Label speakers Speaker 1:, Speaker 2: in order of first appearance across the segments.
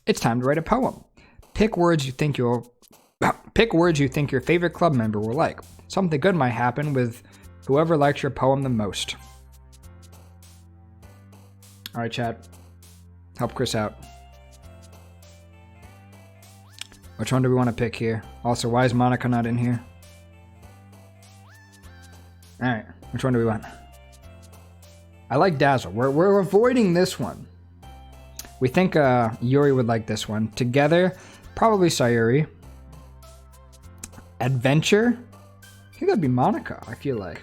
Speaker 1: It's time to write a poem. Pick words you think your favorite club member will like. Something good might happen with whoever likes your poem the most. All right, chat. Help Chris out. Which one do we want to pick here? Also, why is Monica not in here? All right, which one do we want? I like Dazzle. We're avoiding this one. We think Yuri would like this one. Together, probably Sayuri. Adventure? I think that'd be Monica, I feel like.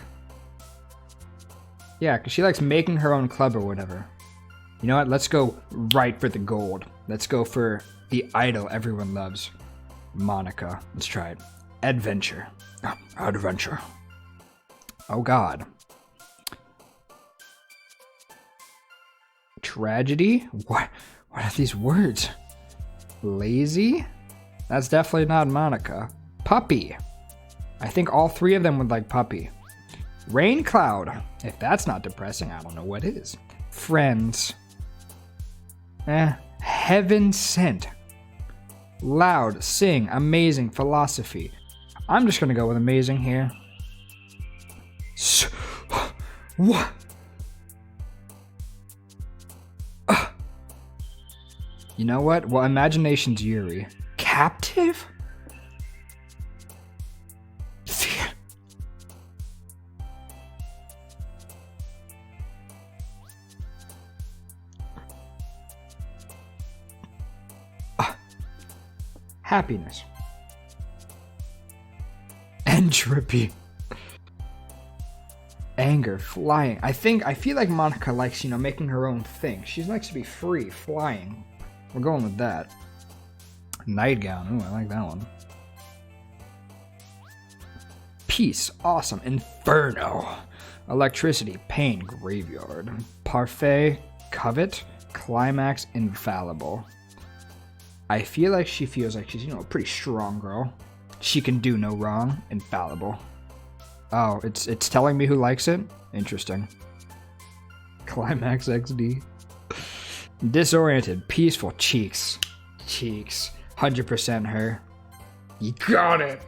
Speaker 1: Yeah, because she likes making her own club or whatever. You know what? Let's go right for the gold. Let's go for the idol everyone loves. Monica. Let's try it. Adventure. Adventure. Oh, God. Tragedy? What are these words? Lazy? That's definitely not Monica. Puppy. I think all three of them would like puppy. Rain cloud. If that's not depressing, I don't know what is. Friends. Heaven sent. Loud, sing, amazing, philosophy. I'm just gonna go with amazing here. What? You know what? Well, imagination's Yuri. Captive? Happiness. Entropy. Anger, flying. I feel like Monica likes, making her own thing. She likes to be free, flying. We're going with that. Nightgown. Ooh, I like that one. Peace. Awesome. Inferno. Electricity. Pain. Graveyard. Parfait. Covet. Climax. Infallible. I feel like she feels like she's, a pretty strong girl. She can do no wrong. Infallible. Oh, it's telling me who likes it? Interesting. Climax XD. Disoriented. Peaceful. Cheeks. Cheeks. 100% her. You got it!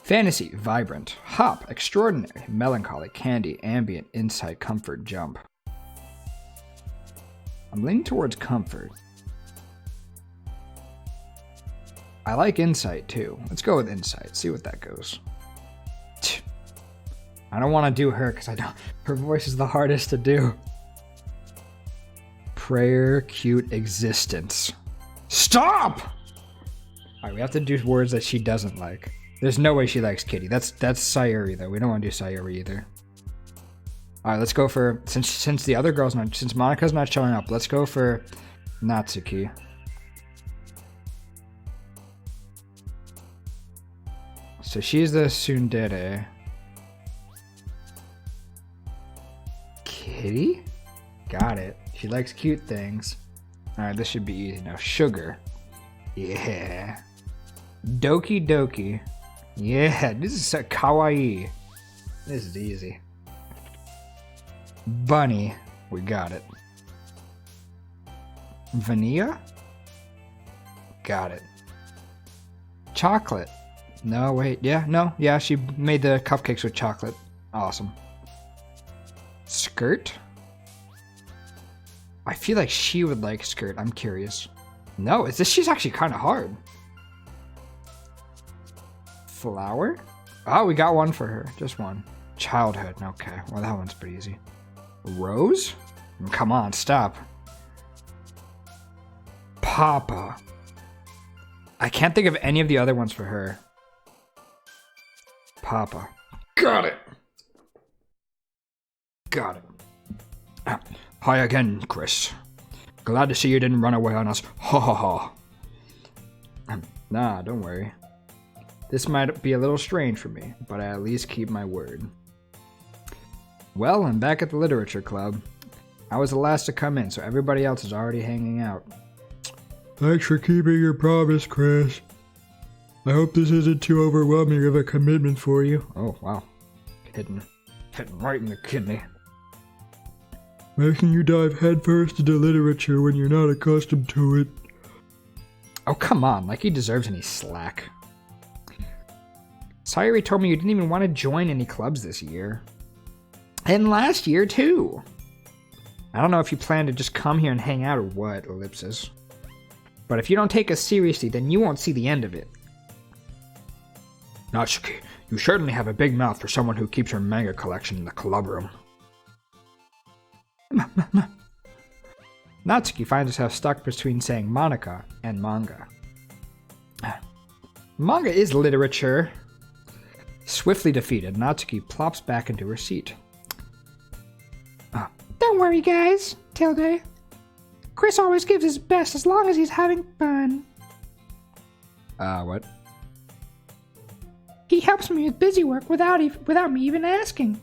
Speaker 1: Fantasy. Vibrant. Hop. Extraordinary. Melancholy. Candy. Ambient. Insight. Comfort. Jump. I'm leaning towards comfort. I like insight too. Let's go with insight. See what that goes. I don't want to do her because her voice is the hardest to do. Prayer, cute existence. Stop! Alright, we have to do words that she doesn't like. There's no way she likes Kitty. That's Sayuri though. We don't want to do Sayuri either. Alright, let's go for since the other girl's not since Monica's not showing up, let's go for Natsuki. So she's the tsundere. Kitty? Got it. She likes cute things. Alright, this should be easy now. Sugar. Yeah. Doki Doki. Yeah, this is so kawaii. This is easy. Bunny. We got it. Vanilla? Got it. Chocolate. No, wait. Yeah, no. Yeah, she made the cupcakes with chocolate. Awesome. Skirt? I feel like she would like skirt. I'm curious. No, she's actually kind of hard. Flower? Oh, we got one for her. Just one. Childhood. Okay. Well, that one's pretty easy. Rose? Come on, stop. Papa. I can't think of any of the other ones for her. Papa. Got it. Got it. Hi again, Chris. Glad to see you didn't run away on us. Ha ha ha. Nah, don't worry. This might be a little strange for me, but I at least keep my word. Well, I'm back at the literature club. I was the last to come in, so everybody else is already hanging out.
Speaker 2: Thanks for keeping your promise, Chris. I hope this isn't too overwhelming of a commitment for you.
Speaker 1: Oh, wow. Hitting right in the kidney.
Speaker 2: making you dive headfirst into literature when you're not accustomed to it.
Speaker 1: Oh, come on, like he deserves any slack. Sayuri told me you didn't even want to join any clubs this year. And last year, too. I don't know if you plan to just come here and hang out or what, ellipsis. But if you don't take us seriously, then you won't see the end of it. Natsuki, you certainly have a big mouth for someone who keeps her manga collection in the club room. Natsuki finds herself stuck between saying Monica and manga. Manga is literature. Swiftly defeated, Natsuki plops back into her seat. Don't worry, guys, Tilde. Chris always gives his best as long as he's having fun. What? He helps me with busy work without me even asking.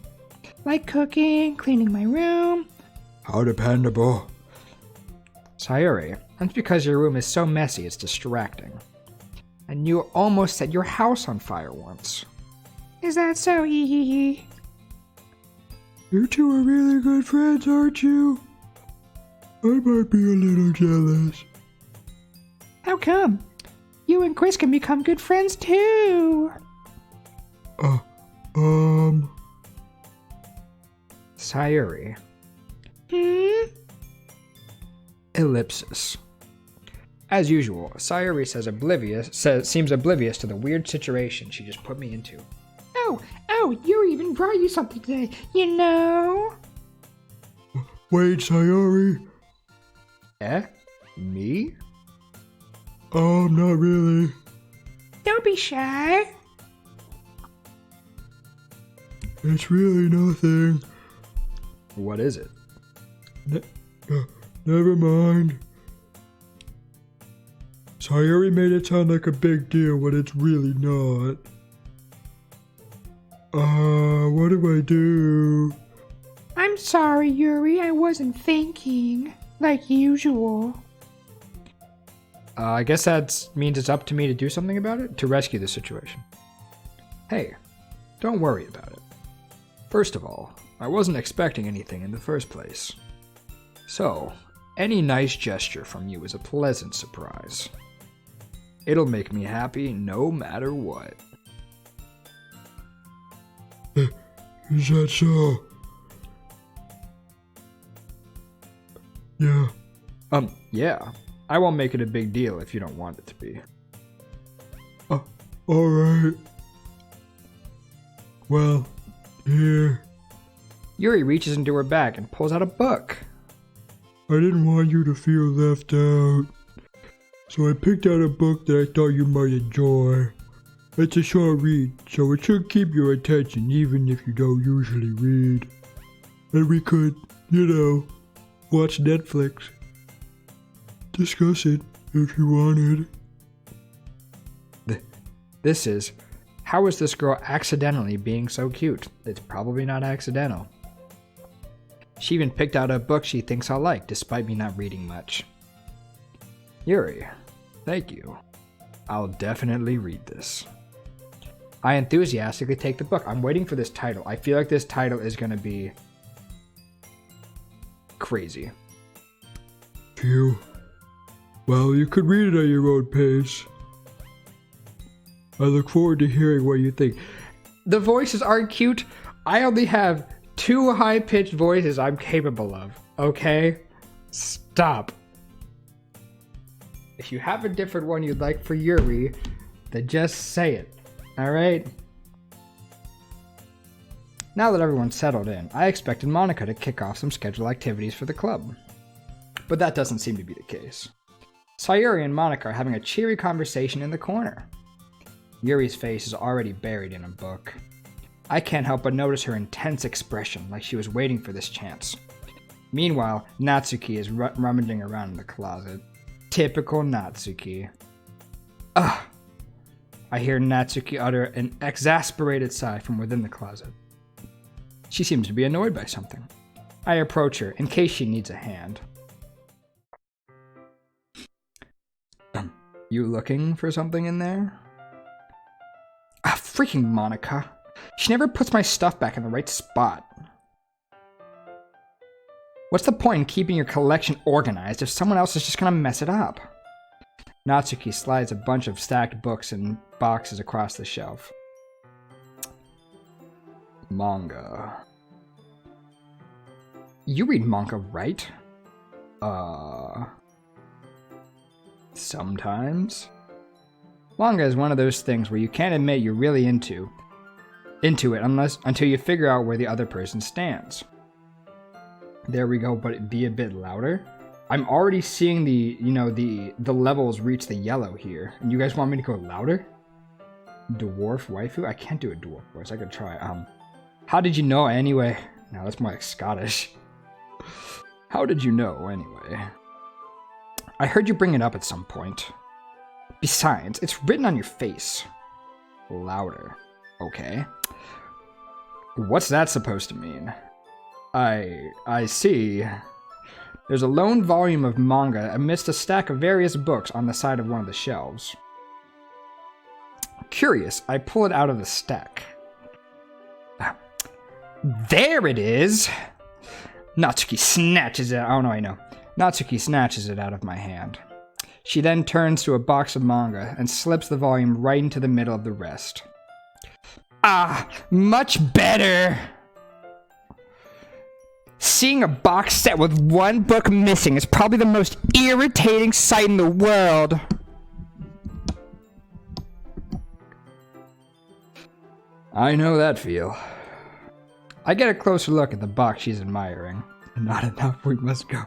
Speaker 1: Like cooking, cleaning my room.
Speaker 2: How dependable.
Speaker 1: Sayuri, that's because your room is so messy it's distracting. And you almost set your house on fire once. Is that so, hee?
Speaker 2: You two are really good friends, aren't you? I might be a little jealous.
Speaker 1: How come? You and Chris can become good friends too. Sayuri. Ellipsis. As usual, Sayuri seems oblivious to the weird situation she just put me into. Oh, Yuri even brought you something today, you know?
Speaker 2: Wait, Sayuri?
Speaker 1: Me?
Speaker 2: Not really.
Speaker 1: Don't be shy.
Speaker 2: It's really nothing.
Speaker 1: What is it?
Speaker 2: Never mind. Sayuri made it sound like a big deal when it's really not. What do I do?
Speaker 1: I'm sorry, Yuri. I wasn't thinking. Like usual. I guess that means it's up to me to do something about it? To rescue the situation. Hey, don't worry about it. First of all, I wasn't expecting anything in the first place. So, any nice gesture from you is a pleasant surprise. It'll make me happy no matter what.
Speaker 2: Is that so? Yeah.
Speaker 1: Yeah. I won't make it a big deal if you don't want it to be.
Speaker 2: Alright. Well, here.
Speaker 1: Yuri reaches into her bag and pulls out a book.
Speaker 2: I didn't want you to feel left out, so I picked out a book that I thought you might enjoy. It's a short read, so it should keep your attention even if you don't usually read. And we could, watch Netflix. Discuss it if you wanted.
Speaker 1: This is, how is this girl accidentally being so cute? It's probably not accidental. She even picked out a book she thinks I'll like, despite me not reading much. Yuri, thank you. I'll definitely read this. I enthusiastically take the book. I'm waiting for this title. I feel like this title is going to be crazy.
Speaker 2: Phew. Well, you could read it at your own pace. I look forward to hearing what you think.
Speaker 1: The voices aren't cute. I only have 2 high-pitched voices I'm capable of, okay? Stop. If you have a different one you'd like for Yuri, then just say it, alright? Now that everyone's settled in, I expected Monica to kick off some scheduled activities for the club. But that doesn't seem to be the case. Sayuri and Monica are having a cheery conversation in the corner. Yuri's face is already buried in a book. I can't help but notice her intense expression, like she was waiting for this chance. Meanwhile, Natsuki is rummaging around in the closet. Typical Natsuki. Ugh! I hear Natsuki utter an exasperated sigh from within the closet. She seems to be annoyed by something. I approach her in case she needs a hand. You looking for something in there? Ah, freaking Monica. She never puts my stuff back in the right spot. What's the point in keeping your collection organized if someone else is just gonna mess it up? Natsuki slides a bunch of stacked books and boxes across the shelf. Manga. You read manga, right? Sometimes. Manga is one of those things where you can't admit you're really into it until you figure out where the other person stands. There we go, but be a bit louder. I'm already seeing the levels reach the yellow here. And you guys want me to go louder? Dwarf waifu? I can't do a dwarf voice. I could try. How did you know anyway? No, that's more like Scottish. How did you know anyway? I heard you bring it up at some point. Besides, it's written on your face. Louder. Okay. What's that supposed to mean? I see. There's a lone volume of manga amidst a stack of various books on the side of one of the shelves. Curious, I pull it out of the stack. There it is! Natsuki snatches it. Oh no, I know. Natsuki snatches it out of my hand. She then turns to a box of manga and slips the volume right into the middle of the rest. Ah, much better! Seeing a box set with one book missing is probably the most irritating sight in the world. I know that feel. I get a closer look at the box she's admiring. Not enough, we must go.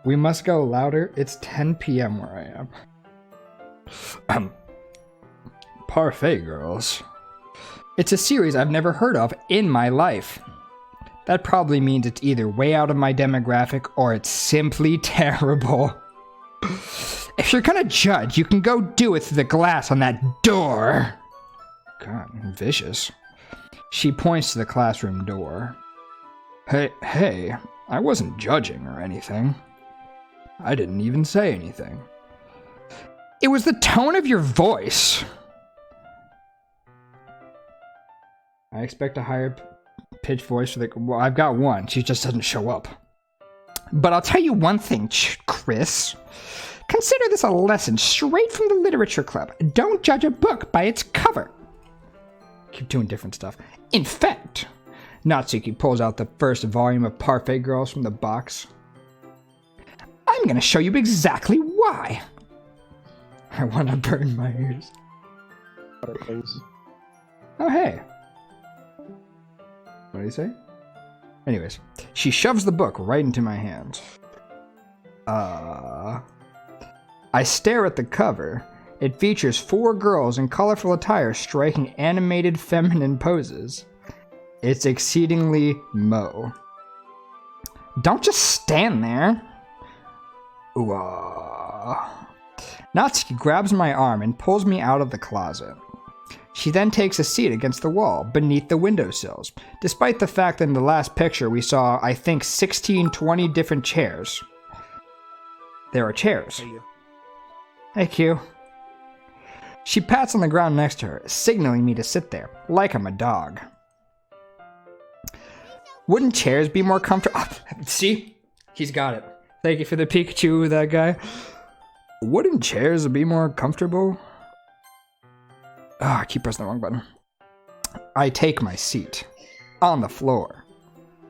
Speaker 1: We must go louder. It's 10 p.m. where I am. Parfait Girls. It's a series I've never heard of in my life. That probably means it's either way out of my demographic or it's simply terrible. If you're gonna judge, you can go do it through the glass on that door. God, vicious. She points to the classroom door. Hey, I wasn't judging or anything. I didn't even say anything. It was the tone of your voice. I expect a higher pitched voice for the... Well, I've got one. She just doesn't show up. But I'll tell you one thing, Chris. Consider this a lesson straight from the literature club. Don't judge a book by its cover. Keep doing different stuff. In fact, Natsuki pulls out the first volume of Parfait Girls from the box. I'm gonna show you exactly why. I want to burn my ears. Oh, hey. What did he say? Anyways, she shoves the book right into my hand. I stare at the cover. It features 4 girls in colorful attire striking animated feminine poses. It's exceedingly Mo. Don't just stand there. Ooh. Natsuki grabs my arm and pulls me out of the closet. She then takes a seat against the wall, beneath the windowsills, despite the fact that in the last picture we saw, I think, 20 different chairs. There are chairs.
Speaker 3: Hey, you.
Speaker 1: Hey, Q. She pats on the ground next to her, signaling me to sit there, like I'm a dog. Wouldn't chairs be more comfortable? Oh, see? He's got it. Thank you for the Pikachu, that guy. Wouldn't chairs be more comfortable? I keep pressing the wrong button. I take my seat. On the floor.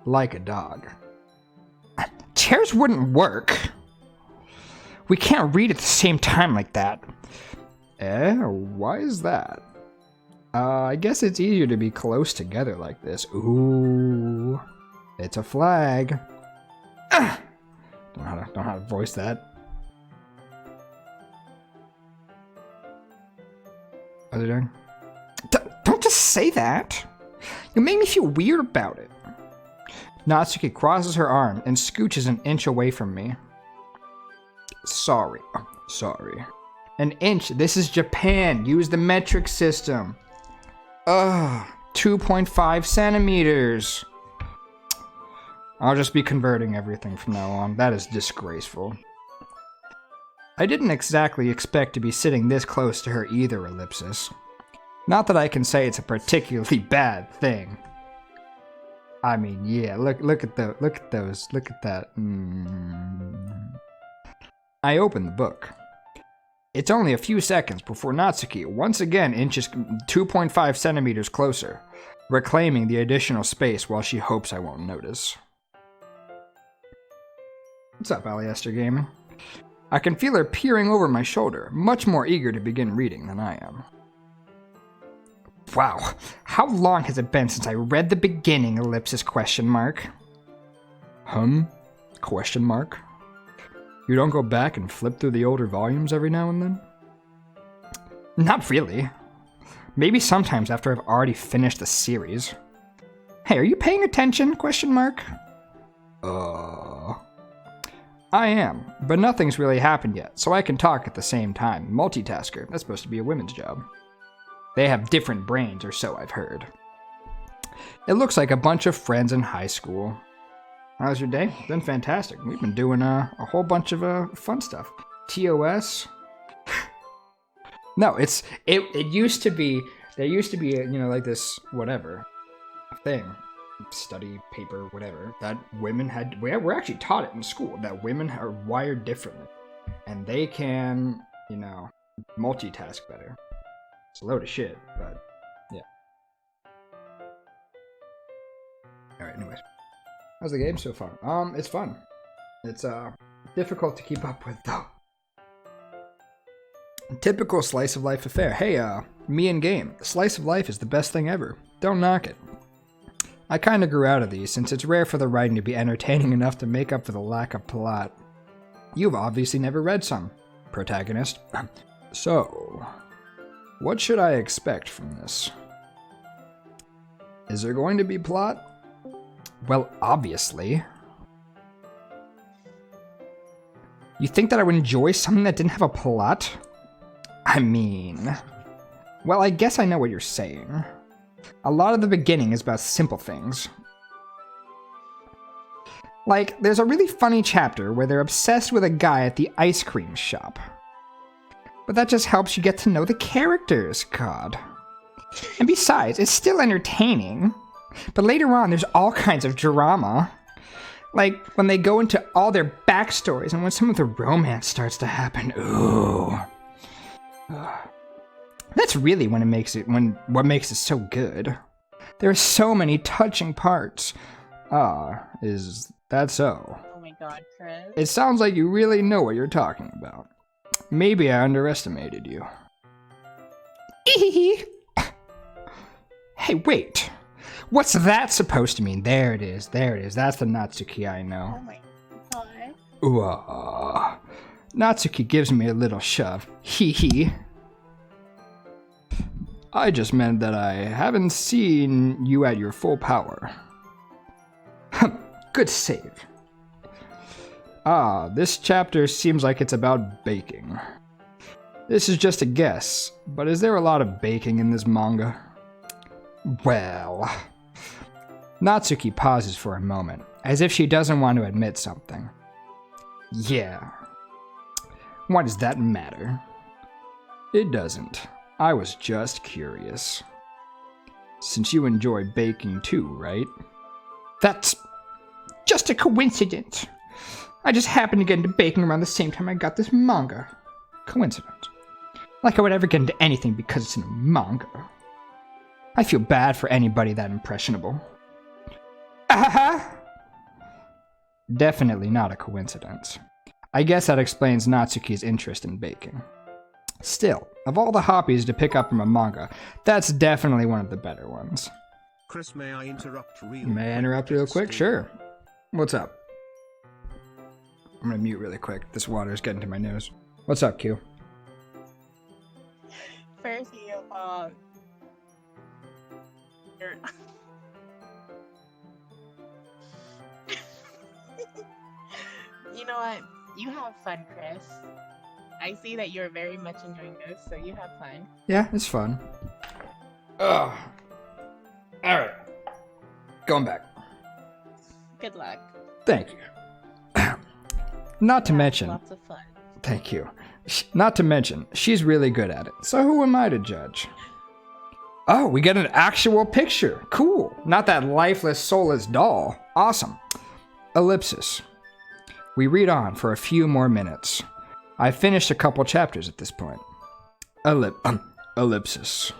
Speaker 1: Like a dog. Chairs wouldn't work. We can't read at the same time like that. Why is that? I guess it's easier to be close together like this. Ooh. It's a flag. Don't know how to voice that. What are they doing? Don't just say that. You make me feel weird about it. Natsuki crosses her arm and scooches an inch away from me. Sorry. An inch. This is Japan. Use the metric system. 2.5 centimeters. I'll just be converting everything from now on. That is disgraceful. I didn't exactly expect to be sitting this close to her either, Ellipsis. Not that I can say it's a particularly bad thing. I mean, yeah, look at that. I opened the book. It's only a few seconds before Natsuki once again inches 2.5 centimeters closer, reclaiming the additional space while she hopes I won't notice. What's up, Aliester Gaming? I can feel her peering over my shoulder, much more eager to begin reading than I am. Wow, how long has it been since I read the beginning, ellipsis question mark? Question mark? You don't go back and flip through the older volumes every now and then? Not really. Maybe sometimes after I've already finished the series. Hey, are you paying attention? Question mark. I am, but nothing's really happened yet, so I can talk at the same time. Multitasker, that's supposed to be a women's job. They have different brains, or so I've heard. It looks like a bunch of friends in high school. How's your day? Been fantastic. We've been doing a whole bunch of fun stuff. TOS. No, it used to be, there used to be, like this, whatever, thing, study paper, whatever, that women had, we're actually taught it in school, that women are wired differently. And they can, multitask better. It's a load of shit, but, yeah. Alright, anyways. How's the game so far? It's fun. It's, difficult to keep up with, though. Typical slice of life affair. Hey, me and game. Slice of life is the best thing ever. Don't knock it. I kinda grew out of these, since it's rare for the writing to be entertaining enough to make up for the lack of plot. You've obviously never read some, protagonist. So, what should I expect from this? Is there going to be plot? Well, obviously. You think that I would enjoy something that didn't have a plot? I mean... Well, I guess I know what you're saying. A lot of the beginning is about simple things. Like, there's a really funny chapter where they're obsessed with a guy at the ice cream shop. But that just helps you get to know the characters, God. And besides, it's still entertaining. But later on, there's all kinds of drama. Like, when they go into all their backstories and when some of the romance starts to happen. Ooh. That's really what makes it so good. There are so many touching parts. Is that so?
Speaker 3: Oh my god, Chris.
Speaker 1: It sounds like you really know what you're talking about. Maybe I underestimated you. Hey, wait. What's that supposed to mean? There it is. That's the Natsuki I know.
Speaker 3: Oh my god.
Speaker 1: Natsuki gives me a little shove. Hee hee. I just meant that I haven't seen you at your full power. Good save. This chapter seems like it's about baking. This is just a guess, but is there a lot of baking in this manga? Well... Natsuki pauses for a moment, as if she doesn't want to admit something. Yeah. Why does that matter? It doesn't. I was just curious. Since you enjoy baking too, right? That's just a coincidence. I just happened to get into baking around the same time I got this manga. Coincidence. Like I would ever get into anything because it's in a manga. I feel bad for anybody that impressionable. Definitely not a coincidence. I guess that explains Natsuki's interest in baking. Still, of all the hobbies to pick up from a manga, that's definitely one of the better ones.
Speaker 4: Chris, may I interrupt
Speaker 1: real quick? Sure. What's up? I'm gonna mute really quick. This water's getting to my nose. What's up, Q?
Speaker 3: First, you know what? You have fun, Chris. I see that you're very much enjoying this, so you have fun.
Speaker 1: Yeah, it's fun. Ugh. Alright. Going back.
Speaker 3: Good luck.
Speaker 1: Thank you. Not to mention...
Speaker 3: Lots of fun.
Speaker 1: Thank you. Not to mention, she's really good at it, so who am I to judge? Oh, we get an actual picture. Cool. Not that lifeless, soulless doll. Awesome. Ellipsis. We read on for a few more minutes. I've finished a couple chapters at this point. Ellipsis.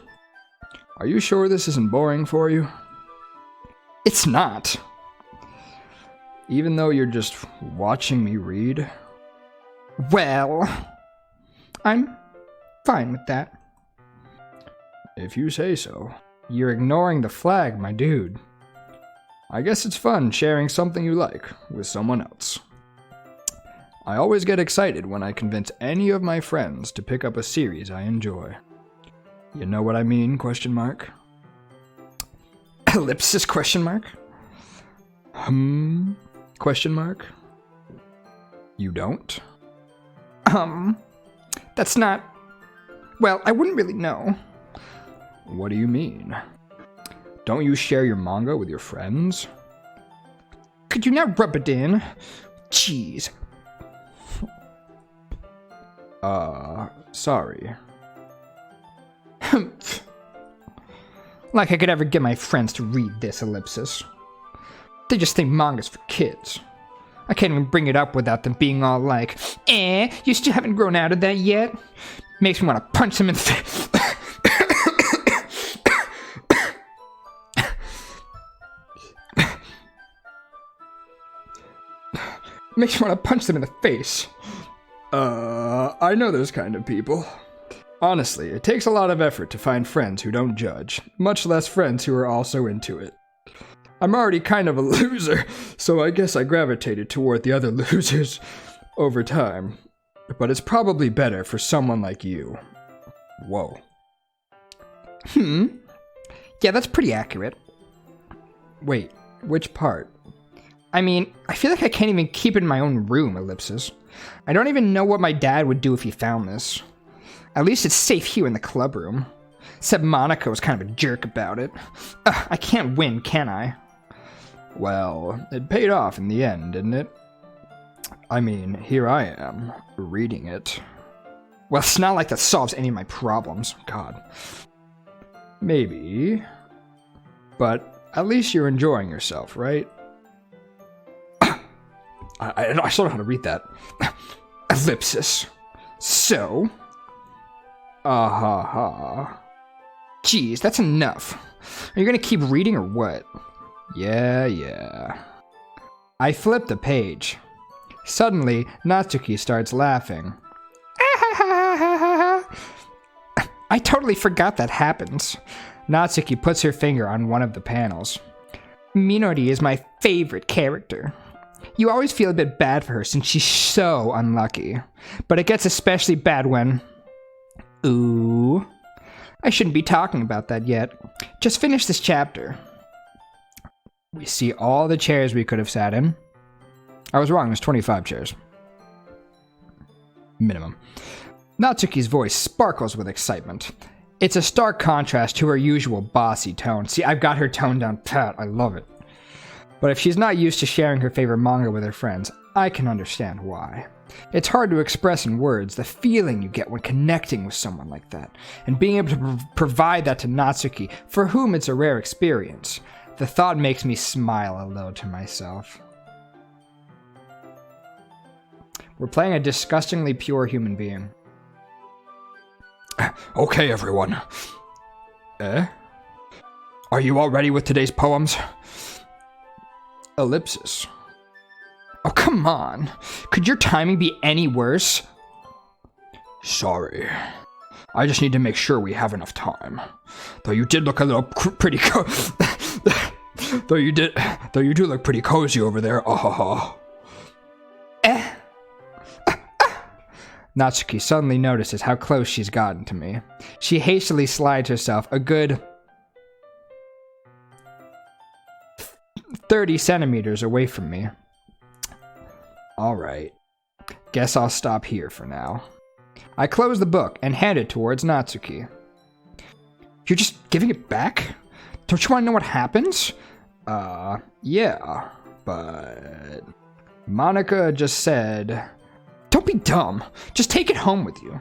Speaker 1: Are you sure this isn't boring for you? It's not. Even though you're just watching me read? Well, I'm fine with that. If you say so. You're ignoring the flag, my dude. I guess it's fun sharing something you like with someone else. I always get excited when I convince any of my friends to pick up a series I enjoy. You know what I mean, question mark? Ellipsis, question mark? Question mark? You don't? That's not... Well, I wouldn't really know. What do you mean? Don't you share your manga with your friends? Could you not rub it in? Jeez. Sorry. Like I could ever get my friends to read this, Ellipsis. They just think manga's for kids. I can't even bring it up without them being all like, you still haven't grown out of that yet? Makes me want to punch them in the face. Makes me want to punch them in the face. I know those kind of people. Honestly, it takes a lot of effort to find friends who don't judge, much less friends who are also into it. I'm already kind of a loser, so I guess I gravitated toward the other losers over time. But it's probably better for someone like you. Whoa. Yeah, that's pretty accurate. Wait, which part? I mean, I feel like I can't even keep it in my own room, Ellipsis. I don't even know what my dad would do if he found this. At least it's safe here in the club room. Except Monica was kind of a jerk about it. I can't win, can I? Well, it paid off in the end, didn't it? I mean, here I am, reading it. Well, it's not like that solves any of my problems. God. Maybe. But at least you're enjoying yourself, right? I still don't know how to read that. Ellipsis. So? Geez, that's enough. Are you gonna keep reading or what? Yeah. I flipped the page. Suddenly, Natsuki starts laughing. I totally forgot that happens. Natsuki puts her finger on one of the panels. Minori is my favorite character. You always feel a bit bad for her since she's so unlucky. But it gets especially bad when... Ooh. I shouldn't be talking about that yet. Just finish this chapter. We see all the chairs we could have sat in. I was wrong, there's 25 chairs. Minimum. Natsuki's voice sparkles with excitement. It's a stark contrast to her usual bossy tone. See, I've got her tone down pat, I love it. But if she's not used to sharing her favorite manga with her friends, I can understand why. It's hard to express in words the feeling you get when connecting with someone like that, and being able to provide that to Natsuki, for whom it's a rare experience. The thought makes me smile aloud to myself. We're playing a disgustingly pure human being. Okay, everyone. Are you all ready with today's poems? Ellipsis. Oh, come on. Could your timing be any worse? Sorry. I just need to make sure we have enough time. Though you did look a little pretty though you do look pretty cozy over there. Natsuki suddenly notices how close she's gotten to me. She hastily slides herself a good 30 centimeters away from me. Alright. Guess I'll stop here for now. I close the book and hand it towards Natsuki. You're just giving it back? Don't you want to know what happens? Yeah, but... Monica just said... Don't be dumb. Just take it home with you.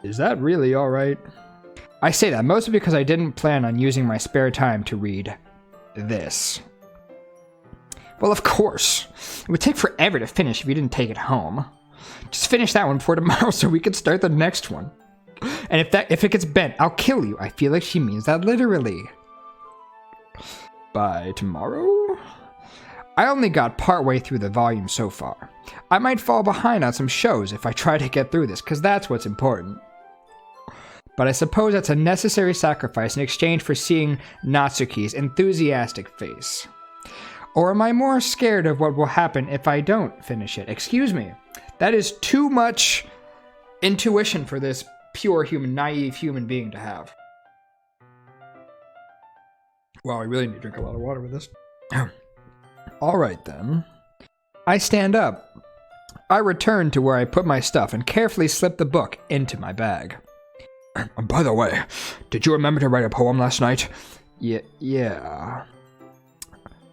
Speaker 1: Is that really alright? I say that mostly because I didn't plan on using my spare time to read this. Well, of course. It would take forever to finish if you didn't take it home. Just finish that one before tomorrow so we can start the next one. And if it gets bent, I'll kill you. I feel like she means that literally. By tomorrow? I only got partway through the volume so far. I might fall behind on some shows if I try to get through this, because that's what's important. But I suppose that's a necessary sacrifice in exchange for seeing Natsuki's enthusiastic face. Or am I more scared of what will happen if I don't finish it? Excuse me. That is too much intuition for this pure human, naive human being to have. Wow, I really need to drink a lot of water with this. Alright then. I stand up. I return to where I put my stuff and carefully slip the book into my bag. By the way, did you remember to write a poem last night? Yeah.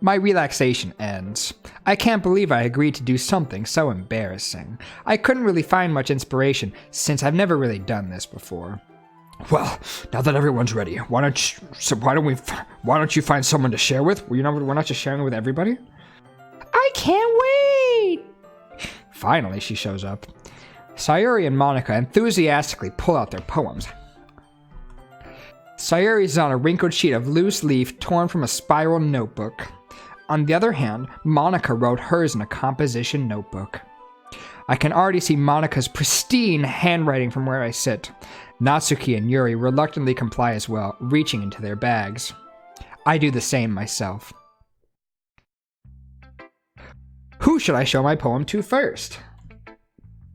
Speaker 1: My relaxation ends. I can't believe I agreed to do something so embarrassing. I couldn't really find much inspiration since I've never really done this before. Well, now that everyone's ready, why don't you find someone to share with? We're not just sharing it with everybody? I can't wait! Finally, she shows up. Sayuri and Monica enthusiastically pull out their poems. Sayuri's on a wrinkled sheet of loose leaf torn from a spiral notebook. On the other hand, Monica wrote hers in a composition notebook. I can already see Monica's pristine handwriting from where I sit. Natsuki and Yuri reluctantly comply as well, reaching into their bags. I do the same myself. Who should I show my poem to first?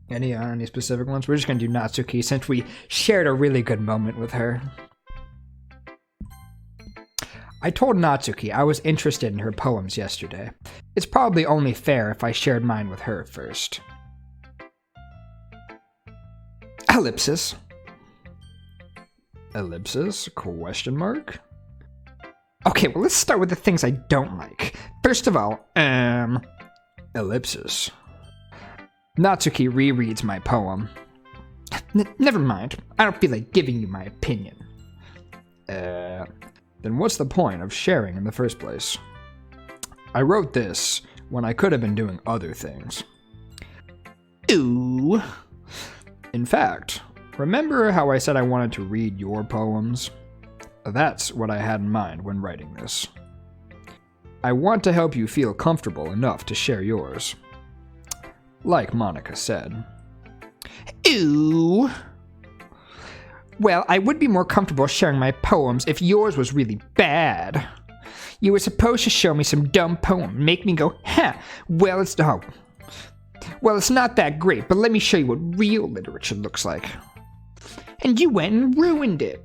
Speaker 1: Any specific ones? We're just going to do Natsuki since we shared a really good moment with her. I told Natsuki I was interested in her poems yesterday. It's probably only fair if I shared mine with her first. Ellipsis. Ellipsis? Question mark? Okay, well, let's start with the things I don't like. First of all, ellipsis. Natsuki rereads my poem. Never mind. I don't feel like giving you my opinion. Then what's the point of sharing in the first place? I wrote this when I could have been doing other things. Ooh. In fact, remember how I said I wanted to read your poems? That's what I had in mind when writing this. I want to help you feel comfortable enough to share yours. Like Monica said. Ooh. Well, I would be more comfortable sharing my poems if yours was really bad. You were supposed to show me some dumb poem, make me go, ha, well, it's not that great, but let me show you what real literature looks like. And you went and ruined it.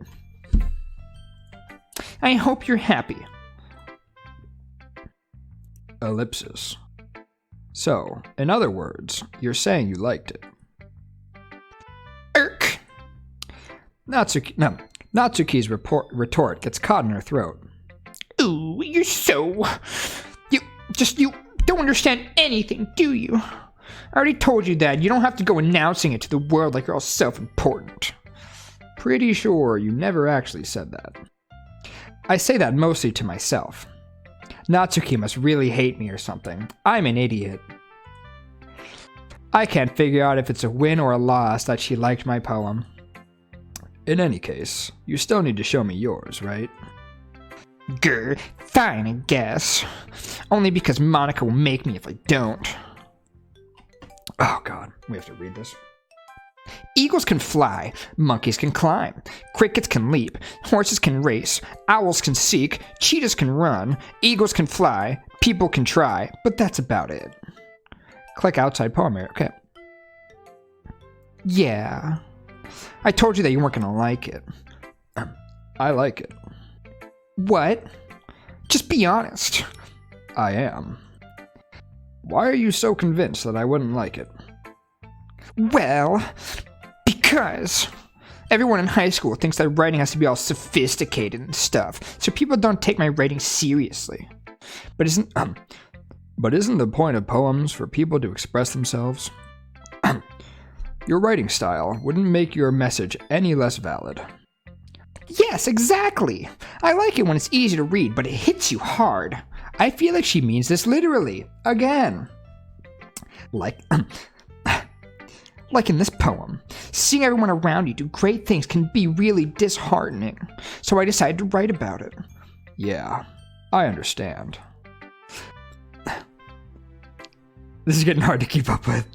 Speaker 1: I hope you're happy. Ellipsis. So, in other words, you're saying you liked it. Irk. Natsuki's retort gets caught in her throat. Ooh, you don't understand anything, do you? I already told you that. You don't have to go announcing it to the world like you're all self-important. Pretty sure you never actually said that. I say that mostly to myself. Natsuki must really hate me or something. I'm an idiot. I can't figure out if it's a win or a loss that she liked my poem. In any case, you still need to show me yours, right? Grr, fine, I guess. Only because Monica will make me if I don't. Oh god, we have to read this. Eagles can fly, monkeys can climb, crickets can leap, horses can race, owls can seek, cheetahs can run, eagles can fly, people can try, but that's about it. Click outside poem area, okay. Yeah. I told you that you weren't gonna like it. I like it. What? Just be honest. I am. Why are you so convinced that I wouldn't like it? Well, because everyone in high school thinks that writing has to be all sophisticated and stuff, so people don't take my writing seriously. But But isn't the point of poems for people to express themselves? Your writing style wouldn't make your message any less valid. Yes, exactly. I like it when it's easy to read, but it hits you hard. I feel like she means this literally. Again. Like in this poem. Seeing everyone around you do great things can be really disheartening. So I decided to write about it. Yeah, I understand. This is getting hard to keep up with.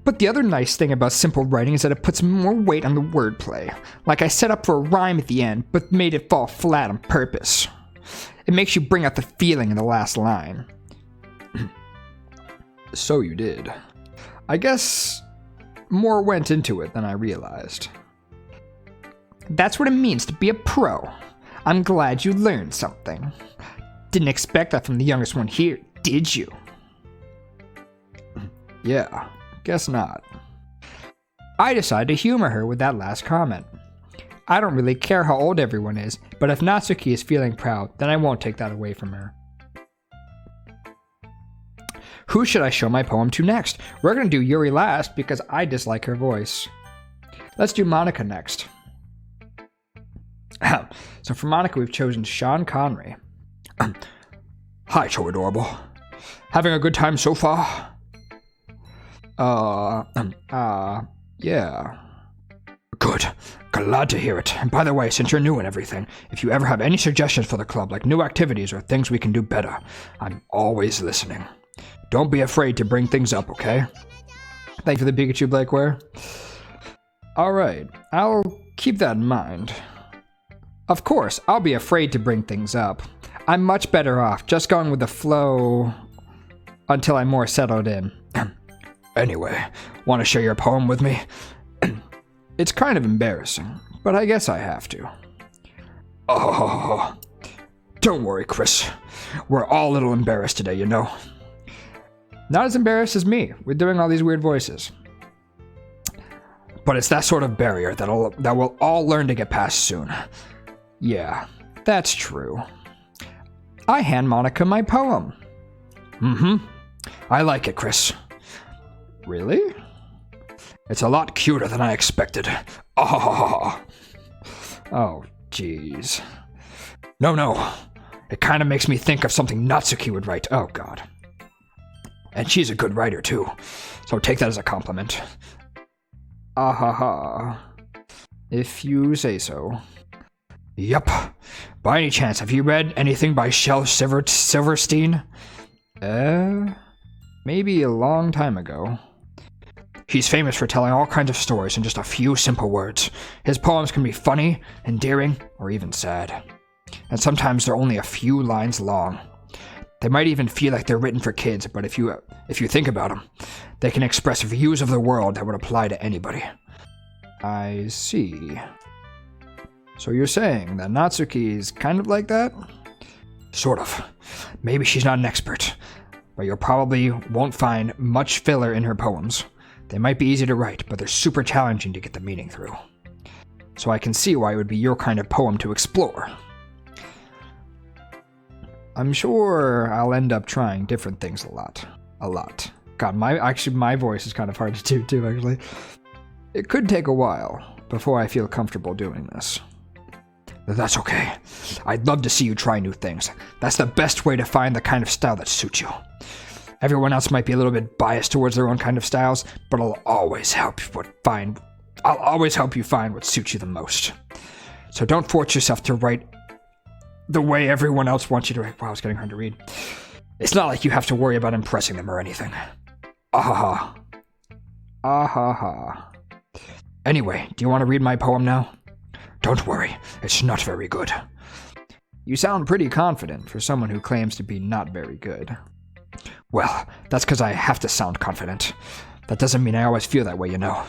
Speaker 1: But the other nice thing about simple writing is that it puts more weight on the wordplay. Like I set up for a rhyme at the end, but made it fall flat on purpose. It makes you bring out the feeling in the last line. So you did. I guess more went into it than I realized. That's what it means to be a pro. I'm glad you learned something. Didn't expect that from the youngest one here, did you? Yeah, guess not. I decided to humor her with that last comment. I don't really care how old everyone is, but if Natsuki is feeling proud, then I won't take that away from her. Who should I show my poem to next? We're going to do Yuri last because I dislike her voice. Let's do Monica next. So for Monica, we've chosen Sean Connery. Hi, Choadorable. Having a good time so far? Yeah. Good. Glad to hear it. And by the way, since you're new and everything, if you ever have any suggestions for the club, like new activities or things we can do better, I'm always listening. Don't be afraid to bring things up, okay? Thank you for the Pikachu, Blakeware. Alright, I'll keep that in mind. Of course, I'll be afraid to bring things up. I'm much better off just going with the flow until I'm more settled in. Anyway, want to share your poem with me? It's kind of embarrassing, but I guess I have to. Oh, don't worry, Chris. We're all a little embarrassed today, you know. Not as embarrassed as me. We're doing all these weird voices. But it's that sort of barrier that we'll all learn to get past soon. Yeah, that's true. I hand Monica my poem. I like it, Chris. Really? It's a lot cuter than I expected. Oh, jeez. No. It kind of makes me think of something Natsuki would write. Oh, God. And she's a good writer, too. So take that as a compliment. If you say so. Yup. By any chance, have you read anything by Shel Silverstein? Maybe a long time ago. He's famous for telling all kinds of stories in just a few simple words. His poems can be funny, endearing, or even sad. And sometimes they're only a few lines long. They might even feel like they're written for kids, but if you think about them, they can express views of the world that would apply to anybody. I see. So you're saying that Natsuki is kind of like that? Sort of. Maybe she's not an expert, but you probably won't find much filler in her poems. They might be easy to write, but they're super challenging to get the meaning through. So I can see why it would be your kind of poem to explore. I'm sure I'll end up trying different things a lot. God, my voice is kind of hard to do too, actually. It could take a while before I feel comfortable doing this. That's okay. I'd love to see you try new things. That's the best way to find the kind of style that suits you. Everyone else might be a little bit biased towards their own kind of styles, but I'll always help you find what suits you the most. So don't force yourself to write the way everyone else wants you to write. Wow, it's getting hard to read. It's not like you have to worry about impressing them or anything. Anyway, do you want to read my poem now? Don't worry, it's not very good. You sound pretty confident for someone who claims to be not very good. Well, that's because I have to sound confident. That doesn't mean I always feel that way, you know.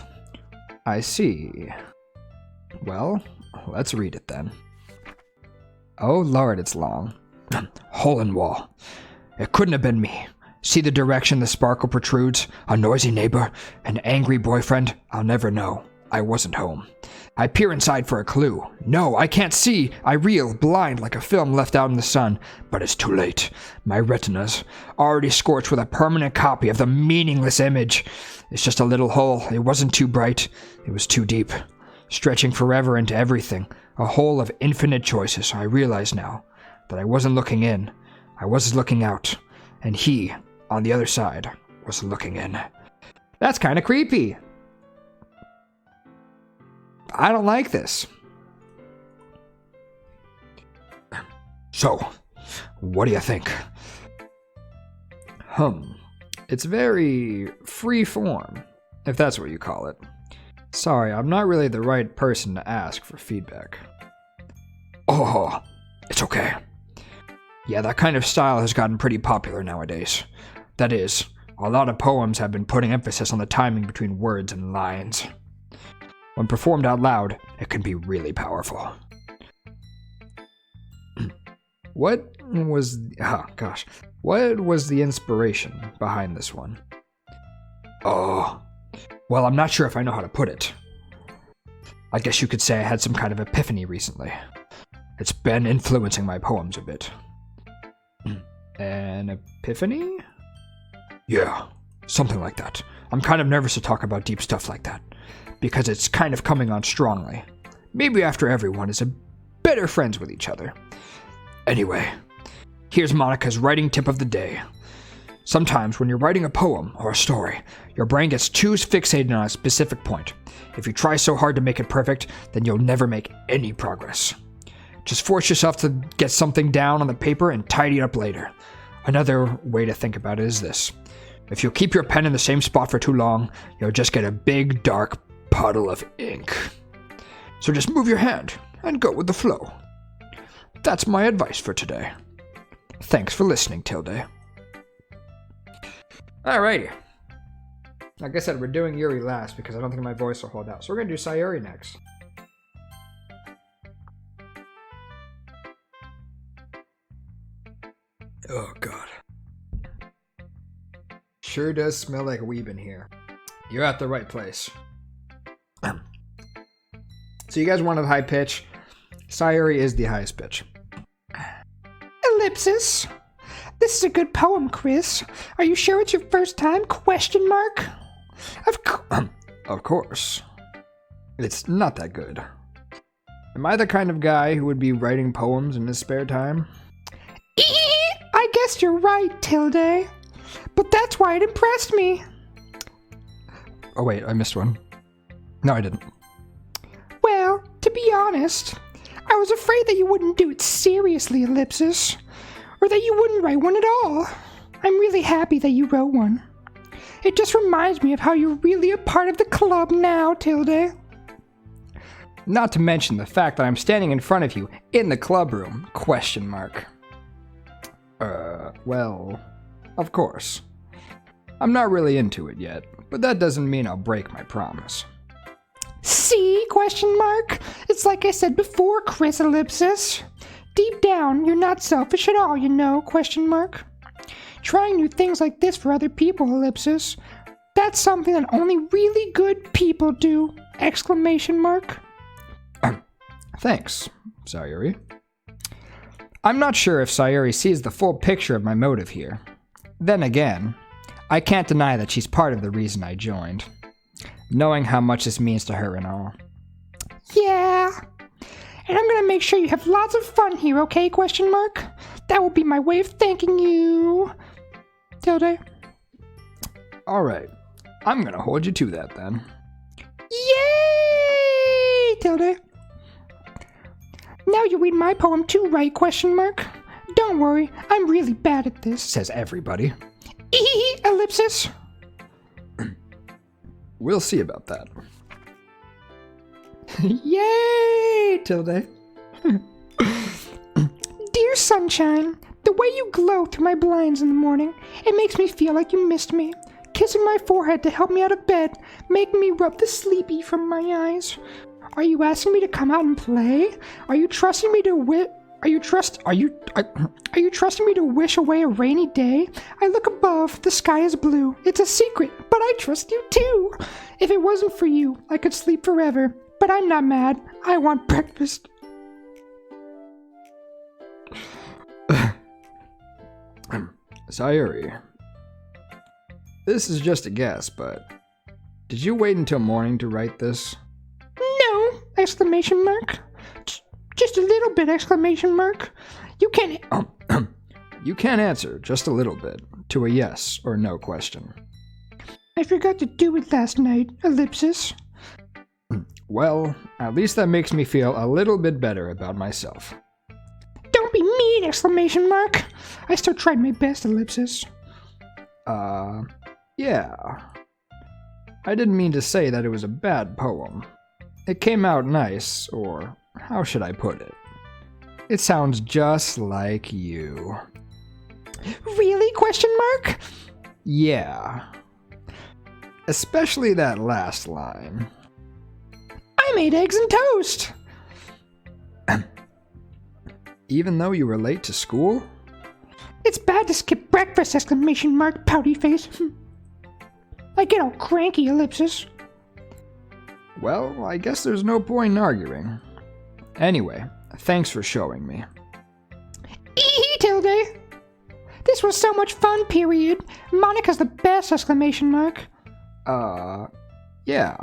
Speaker 1: I see. Well, let's read it then. Oh Lord, it's long. Hole in wall. It couldn't have been me. See the direction the sparkle protrudes? A noisy neighbor? An angry boyfriend? I'll never know. I wasn't home. I peer inside for a clue. No, I can't see. I reel, blind like a film left out in the sun. But it's too late. My retina's already scorched with a permanent copy of the meaningless image. It's just a little hole. It wasn't too bright. It was too deep. Stretching forever into everything. A hole of infinite choices. I realize now that I wasn't looking in. I was looking out. And he, on the other side, was looking in. That's kind of creepy. I don't like this. So, what do you think? It's very free form, if that's what you call it. Sorry, I'm not really the right person to ask for feedback. Oh, it's okay. Yeah, that kind of style has gotten pretty popular nowadays. That is, a lot of poems have been putting emphasis on the timing between words and lines. When performed out loud, it can be really powerful. What was the inspiration behind this one? Oh, well, I'm not sure if I know how to put it. I guess you could say I had some kind of epiphany recently. It's been influencing my poems a bit. An epiphany? Yeah, something like that. I'm kind of nervous to talk about deep stuff like that, because it's kind of coming on strongly. Maybe after everyone is better friends with each other. Anyway, here's Monica's writing tip of the day. Sometimes when you're writing a poem or a story, your brain gets too fixated on a specific point. If you try so hard to make it perfect, then you'll never make any progress. Just force yourself to get something down on the paper and tidy it up later. Another way to think about it is this. If you keep your pen in the same spot for too long, you'll just get a big, dark puddle of ink. So just move your hand and go with the flow. That's my advice for today. Thanks for listening, Tilde. Alrighty. Like I said, we're doing Yuri last because I don't think my voice will hold out. So we're going to do Sayuri next. Oh, God. Sure does smell like weeb in here. You're at the right place. So you guys wanted high pitch. Sayuri is the highest pitch.
Speaker 5: Ellipsis. This is a good poem, Chris. Are you sure it's your first time? Question mark.
Speaker 1: Of course. It's not that good. Am I the kind of guy who would be writing poems in his spare time?
Speaker 5: I guess you're right, Tilde. But that's why it impressed me.
Speaker 1: Oh wait, I missed one. No, I didn't.
Speaker 5: Well, to be honest, I was afraid that you wouldn't do it seriously, Ellipsis. Or that you wouldn't write one at all. I'm really happy that you wrote one. It just reminds me of how you're really a part of the club now, Tilde.
Speaker 1: Not to mention the fact that I'm standing in front of you in the club room, question mark. Well, of course. I'm not really into it yet, but that doesn't mean I'll break my promise.
Speaker 5: See, question mark? It's like I said before, Chris Ellipsis. Deep down, you're not selfish at all, you know, question mark. Trying new things like this for other people, Ellipsis. That's something that only really good people do, exclamation mark.
Speaker 1: Thanks, Sayuri. I'm not sure if Sayuri sees the full picture of my motive here. Then again, I can't deny that she's part of the reason I joined, knowing how much this means to her and all.
Speaker 5: Yeah, and I'm gonna make sure you have lots of fun here, okay, question mark? That will be my way of thanking you. Tilde.
Speaker 1: Alright, I'm gonna hold you to that then.
Speaker 5: Yay, Tilde. Now you read my poem too, right, question mark? Don't worry, I'm really bad at this,
Speaker 1: says everybody.
Speaker 5: Ellipsis.
Speaker 1: We'll see about that.
Speaker 5: Yay, Tilde. Dear sunshine, the way you glow through my blinds in the morning, it makes me feel like you missed me. Kissing my forehead to help me out of bed, making me rub the sleepy from my eyes. Are you asking me to come out and play? Are you trusting me to Are you trusting me to wish away a rainy day? I look above, the sky is blue. It's a secret, but I trust you too. If it wasn't for you, I could sleep forever. But I'm not mad. I want breakfast.
Speaker 1: Sayuri, this is just a guess, but did you wait until morning to write this?
Speaker 5: No! Exclamation mark. Just a little bit! Exclamation mark. You can't...
Speaker 1: You can't answer just a little bit to a yes or no question.
Speaker 5: I forgot to do it last night. Ellipsis.
Speaker 1: Well, at least that makes me feel a little bit better about myself.
Speaker 5: Don't be mean! Exclamation mark. I still tried my best. Ellipsis.
Speaker 1: Yeah. I didn't mean to say that it was a bad poem. It came out nice, or how should I put it? It sounds just like you.
Speaker 5: Really? Question mark.
Speaker 1: Yeah. Especially that last line.
Speaker 5: I made eggs and toast!
Speaker 1: Even though you were late to school?
Speaker 5: It's bad to skip breakfast! Exclamation mark, pouty face. I get all cranky. Ellipsis.
Speaker 1: Well, I guess there's no point in arguing. Anyway, thanks for showing me.
Speaker 5: Eehee, Tilde! This was so much fun, period. Monica's the best! Exclamation mark.
Speaker 1: Yeah.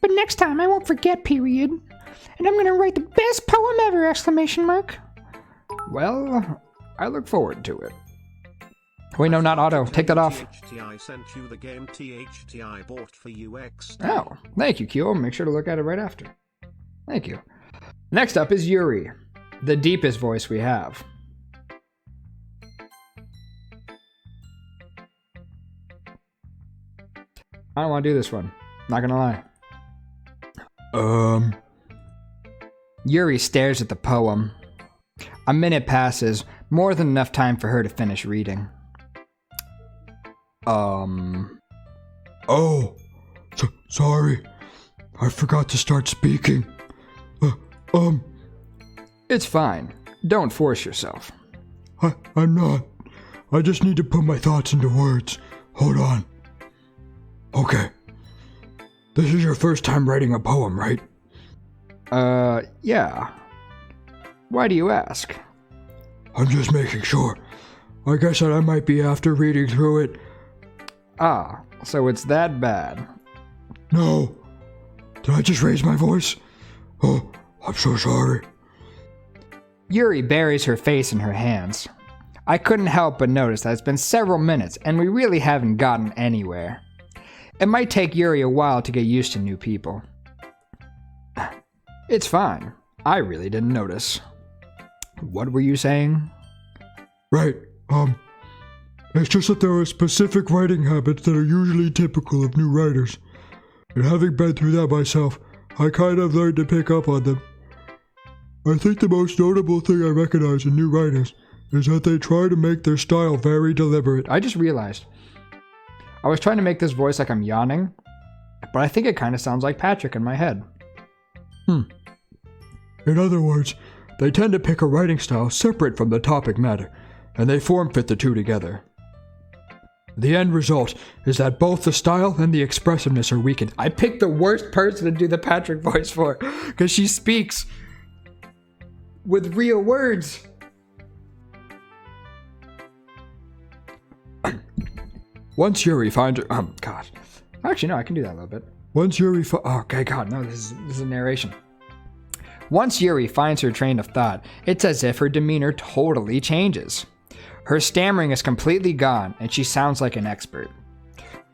Speaker 5: But next time I won't forget, period. And I'm gonna write the best poem ever! Exclamation mark.
Speaker 1: Well, I look forward to it. Wait, no, not auto. Take that off.
Speaker 4: THTI sent you the game THTI bought for UX.
Speaker 1: Oh, thank you, Q. I'll make sure to look at it right after. Thank you. Next up is Yuri, the deepest voice we have. I don't want to do this one. Not gonna lie. Yuri stares at the poem. A minute passes, more than enough time for her to finish reading.
Speaker 2: Oh, sorry. I forgot to start speaking.
Speaker 1: It's fine. Don't force yourself.
Speaker 2: I'm not. I just need to put my thoughts into words. Hold on. Okay. This is your first time writing a poem, right?
Speaker 1: Yeah. Why do you ask?
Speaker 2: I'm just making sure. Like I said, I might be after reading through it.
Speaker 1: Ah, so it's that bad.
Speaker 2: No. Did I just raise my voice? Oh, I'm so sorry.
Speaker 1: Yuri buries her face in her hands. I couldn't help but notice that it's been several minutes and we really haven't gotten anywhere. It might take Yuri a while to get used to new people. It's fine. I really didn't notice. What were you saying?
Speaker 2: Right, it's just that there are specific writing habits that are usually typical of new writers. And having been through that myself, I kind of learned to pick up on them. I think the most notable thing I recognize in new writers is that they try to make their style very deliberate.
Speaker 1: I just realized. I was trying to make this voice like I'm yawning, but I think it kind of sounds like Patrick in my head.
Speaker 2: In other words, they tend to pick a writing style separate from the topic matter, and they form fit the two together. The end result is that both the style and the expressiveness are weakened. I picked the worst person to do the Patrick voice for, because she speaks with real words. Once Yuri finds her... God. Actually, no, I can do that a little bit. Once Yuri
Speaker 1: okay, God, no, this is a narration. Once Yuri finds her train of thought, it's as if her demeanor totally changes. Her stammering is completely gone, and she sounds like an expert.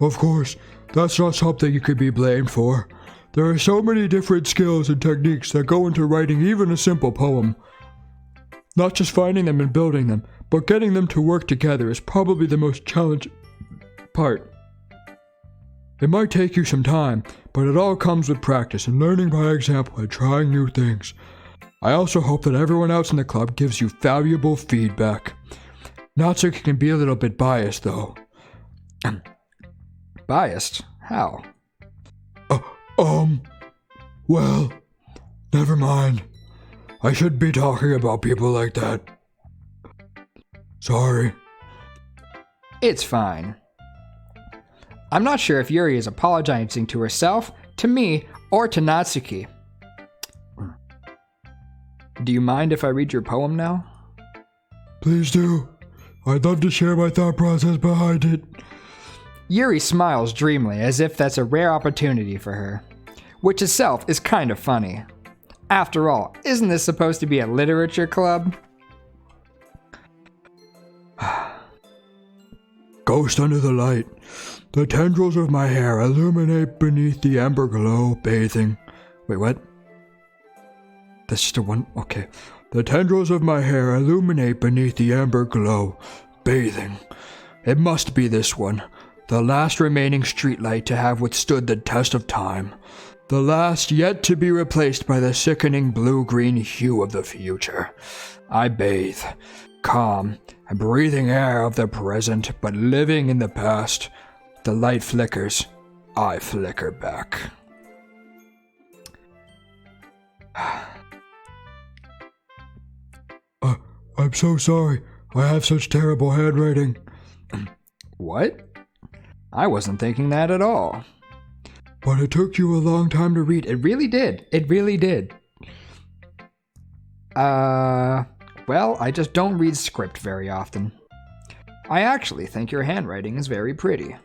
Speaker 2: Of course, that's not something you could be blamed for. There are so many different skills and techniques that go into writing even a simple poem. Not just finding them and building them, but getting them to work together is probably the most challenging part. It might take you some time, but it all comes with practice and learning by example and trying new things. I also hope that everyone else in the club gives you valuable feedback. Natsuki can be a little bit biased, though.
Speaker 1: Biased? How?
Speaker 2: Well, never mind. I shouldn't be talking about people like that. Sorry.
Speaker 1: It's fine. I'm not sure if Yuri is apologizing to herself, to me, or to Natsuki. Do you mind if I read your poem now?
Speaker 2: Please do. I'd love to share my thought process behind it.
Speaker 1: Yuri smiles dreamily, as if that's a rare opportunity for her, which itself is kind of funny. After all, isn't this supposed to be a literature club?
Speaker 2: Ghost under the light. The tendrils of my hair illuminate beneath the ember glow, bathing.
Speaker 1: Wait, what?
Speaker 2: That's just a one? Okay. The tendrils of my hair illuminate beneath the ember glow, bathing. It must be this one, the last remaining streetlight to have withstood the test of time. The last yet to be replaced by the sickening blue-green hue of the future. I bathe, calm, and breathing air of the present, but living in the past. The light flickers, I flicker back. I'm so sorry. I have such terrible handwriting.
Speaker 1: What? I wasn't thinking that at all.
Speaker 2: But it took you a long time to read.
Speaker 1: It really did. It really did. Well, I just don't read script very often. I actually think your handwriting is very pretty.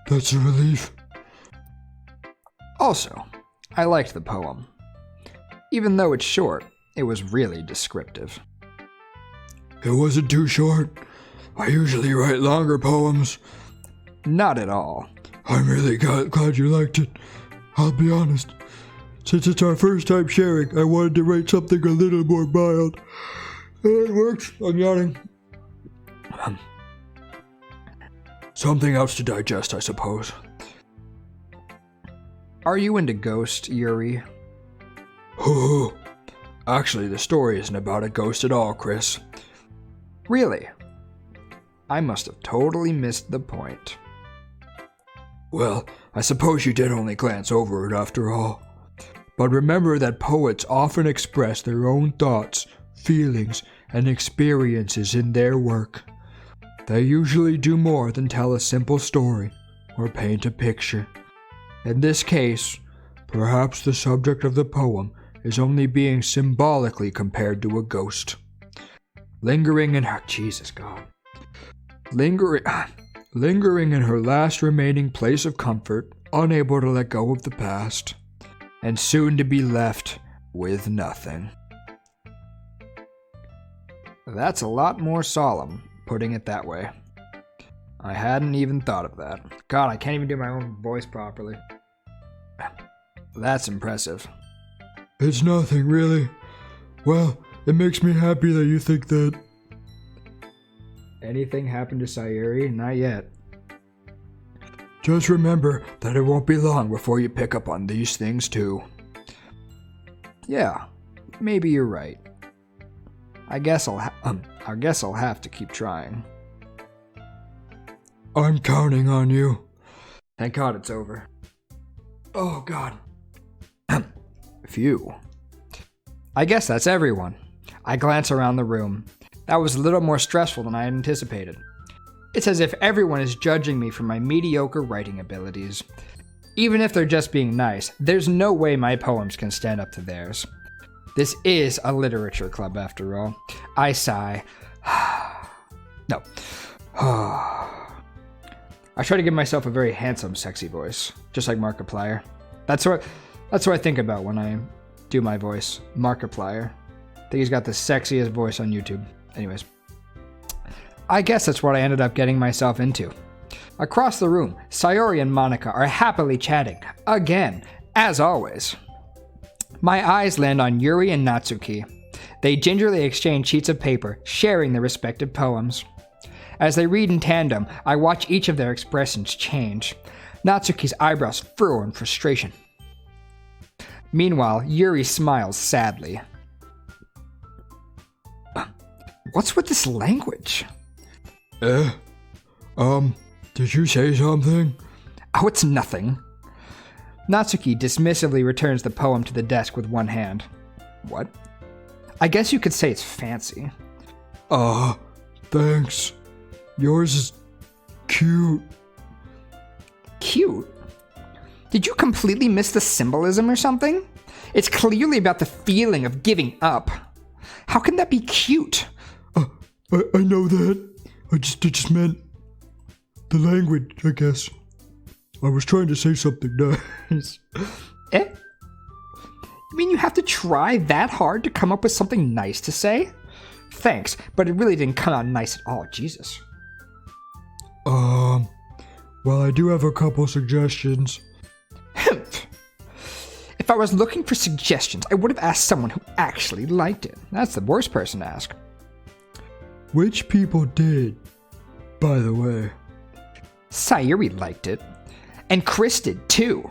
Speaker 2: That's a relief.
Speaker 1: Also, I liked the poem. Even though it's short, it was really descriptive.
Speaker 2: It wasn't too short. I usually write longer poems.
Speaker 1: Not at all.
Speaker 2: I'm really glad you liked it. I'll be honest. Since it's our first time sharing, I wanted to write something a little more mild. And it worked. I'm yawning. Something else to digest, I suppose.
Speaker 1: Are you into ghosts, Yuri?
Speaker 2: Hoo. Actually, the story isn't about a ghost at all, Chris.
Speaker 1: Really? I must have totally missed the point.
Speaker 2: Well, I suppose you did only glance over it after all. But remember that poets often express their own thoughts, feelings, and experiences in their work. They usually do more than tell a simple story or paint a picture. In this case, perhaps the subject of the poem is only being symbolically compared to a ghost. Lingering in her last remaining place of comfort, unable to let go of the past, and soon to be left with nothing.
Speaker 1: That's a lot more solemn, putting it that way. I hadn't even thought of that. God, I can't even do my own voice properly. That's impressive.
Speaker 2: It's nothing, really. Well, it makes me happy that you think that.
Speaker 1: Anything happened to Sayuri? Not yet.
Speaker 2: Just remember that it won't be long before you pick up on these things too.
Speaker 1: Yeah, maybe you're right. I guess I'll have to keep trying.
Speaker 2: I'm counting on you.
Speaker 1: Thank God it's over. Oh God. Phew. I guess that's everyone. I glance around the room. That was a little more stressful than I had anticipated. It's as if everyone is judging me for my mediocre writing abilities. Even if they're just being nice, there's no way my poems can stand up to theirs. This is a literature club after all. I sigh. No. I try to give myself a very handsome, sexy voice, just like Markiplier. That's what I think about when I do my voice. Markiplier. I think he's got the sexiest voice on YouTube. Anyways. I guess that's what I ended up getting myself into. Across the room, Sayori and Monica are happily chatting. Again, as always. My eyes land on Yuri and Natsuki. They gingerly exchange sheets of paper, sharing their respective poems. As they read in tandem, I watch each of their expressions change. Natsuki's eyebrows furrow in frustration. Meanwhile, Yuri smiles sadly. What's with this language?
Speaker 2: Did you say something?
Speaker 1: Oh, it's nothing. Natsuki dismissively returns the poem to the desk with one hand. What? I guess you could say it's fancy.
Speaker 2: Thanks. Yours is cute.
Speaker 1: Cute? Did you completely miss the symbolism or something? It's clearly about the feeling of giving up. How can that be cute?
Speaker 2: I know that. I just meant the language, I guess. I was trying to say something nice.
Speaker 1: Eh? You mean you have to try that hard to come up with something nice to say? Thanks, but it really didn't come out nice at all, Jesus.
Speaker 2: Well, I do have a couple suggestions.
Speaker 1: If I was looking for suggestions, I would have asked someone who actually liked it. That's the worst person to ask.
Speaker 2: Which people did, by the way?
Speaker 1: Sayuri liked it. And Chris did too.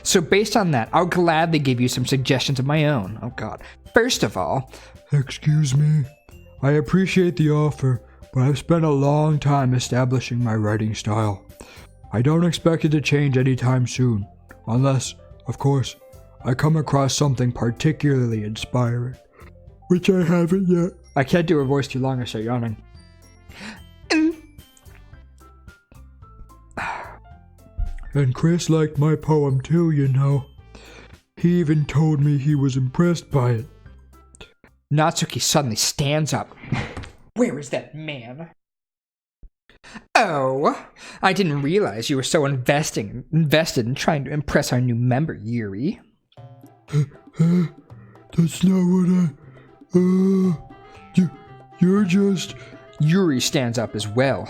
Speaker 1: So based on that, I'll gladly give you some suggestions of my own. Oh god. First of all...
Speaker 2: Excuse me. I appreciate the offer, but I've spent a long time establishing my writing style. I don't expect it to change anytime soon. Unless, of course, I come across something particularly inspiring. Which I haven't yet.
Speaker 1: I can't do a voice too long, I start yawning.
Speaker 2: And Chris liked my poem too, you know. He even told me he was impressed by it.
Speaker 1: Natsuki suddenly stands up. Where is that man? Oh, I didn't realize you were so invested in trying to impress our new member, Yuri.
Speaker 2: That's not what you're just...
Speaker 1: Yuri stands up as well.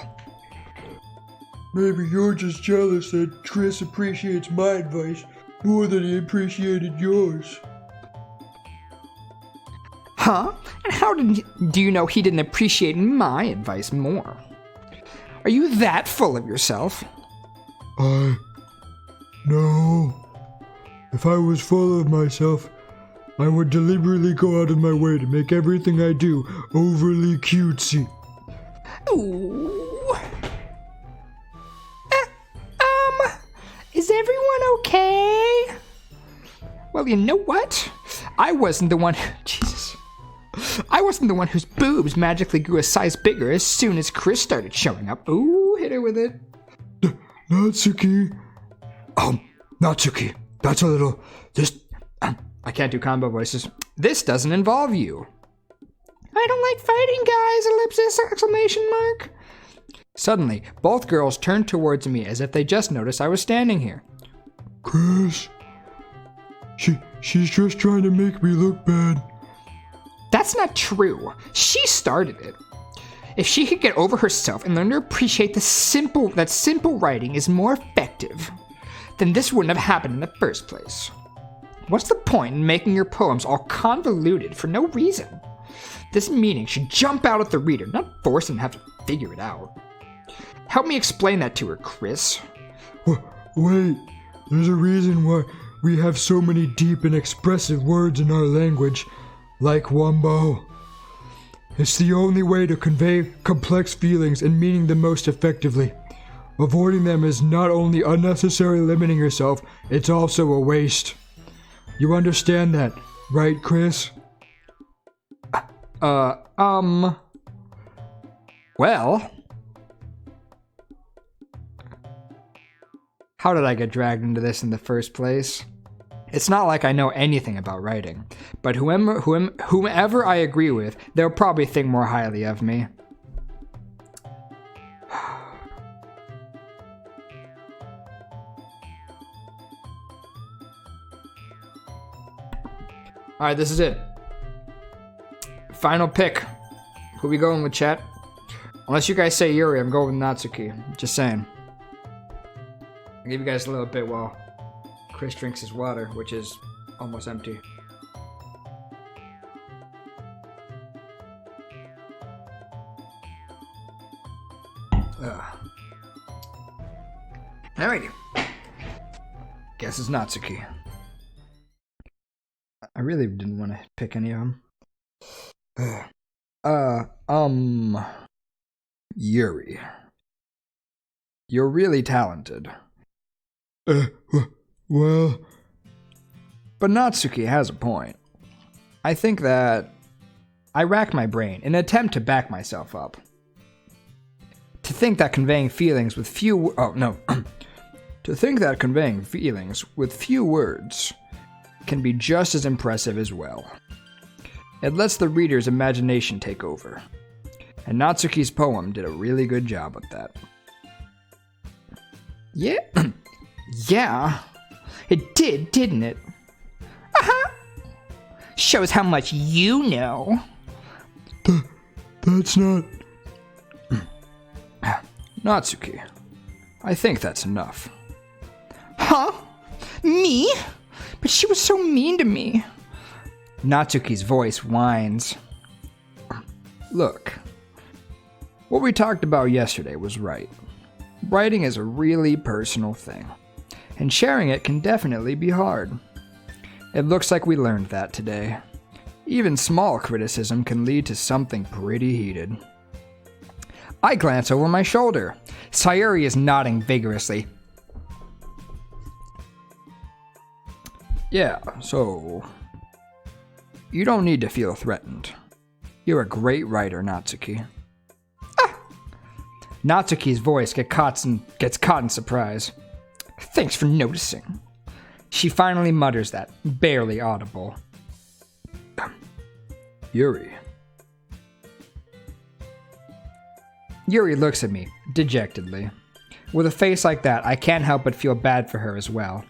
Speaker 2: Maybe you're just jealous that Chris appreciates my advice more than he appreciated yours.
Speaker 1: Huh? And how do you know he didn't appreciate my advice more? Are you that full of yourself?
Speaker 2: No. If I was full of myself, I would deliberately go out of my way to make everything I do overly cutesy.
Speaker 1: Ooh. Is everyone okay? Well, you know what? I wasn't the one... Jesus. I wasn't the one whose boobs magically grew a size bigger as soon as Chris started showing up. Ooh, hit her with it.
Speaker 2: Natsuki.
Speaker 1: Natsuki. That's a little... I can't do combo voices. This doesn't involve you. I don't like fighting, guys! Ellipsis! Exclamation mark! Suddenly, both girls turned towards me as if they just noticed I was standing here.
Speaker 2: Chris. She's just trying to make me look bad.
Speaker 1: That's not true. She started it. If she could get over herself and learn to appreciate that simple writing is more effective, then this wouldn't have happened in the first place. What's the point in making your poems all convoluted for no reason? This meaning should jump out at the reader, not force them to have to figure it out. Help me explain that to her, Chris.
Speaker 2: Wait, there's a reason why we have so many deep and expressive words in our language, like wombo. It's the only way to convey complex feelings and meaning the most effectively. Avoiding them is not only unnecessarily limiting yourself, it's also a waste. You understand that, right, Chris?
Speaker 1: Well... How did I get dragged into this in the first place? It's not like I know anything about writing, but whomever I agree with, they'll probably think more highly of me. Alright, this is it. Final pick. Who we going with, chat? Unless you guys say Yuri, I'm going with Natsuki. Just saying. I'll give you guys a little bit while Chris drinks his water, which is almost empty. Alrighty. Guess it's Natsuki. I really didn't want to pick any of them. Yuri. You're really talented.
Speaker 2: Well...
Speaker 1: But Natsuki has a point. I think that I racked my brain in an attempt to back myself up. To think that conveying feelings with few... Oh, no. To think that conveying feelings with few words can be just as impressive as well. It lets the reader's imagination take over. And Natsuki's poem did a really good job with that. Yeah. Yeah. It did, didn't it? Uh-huh. Shows how much you know.
Speaker 2: That's not...
Speaker 1: Natsuki, I think that's enough.
Speaker 5: Huh? Me? But she was so mean to me.
Speaker 1: Natsuki's voice whines. Look, what we talked about yesterday was right. Writing is a really personal thing, and sharing it can definitely be hard. It looks like we learned that today. Even small criticism can lead to something pretty heated. I glance over my shoulder. Sayuri is nodding vigorously. Yeah, so... You don't need to feel threatened. You're a great writer, Natsuki. Ah! Natsuki's voice gets caught in surprise.
Speaker 5: Thanks for noticing.
Speaker 1: She finally mutters that, barely audible. Yuri. Yuri looks at me, dejectedly. With a face like that, I can't help but feel bad for her as well.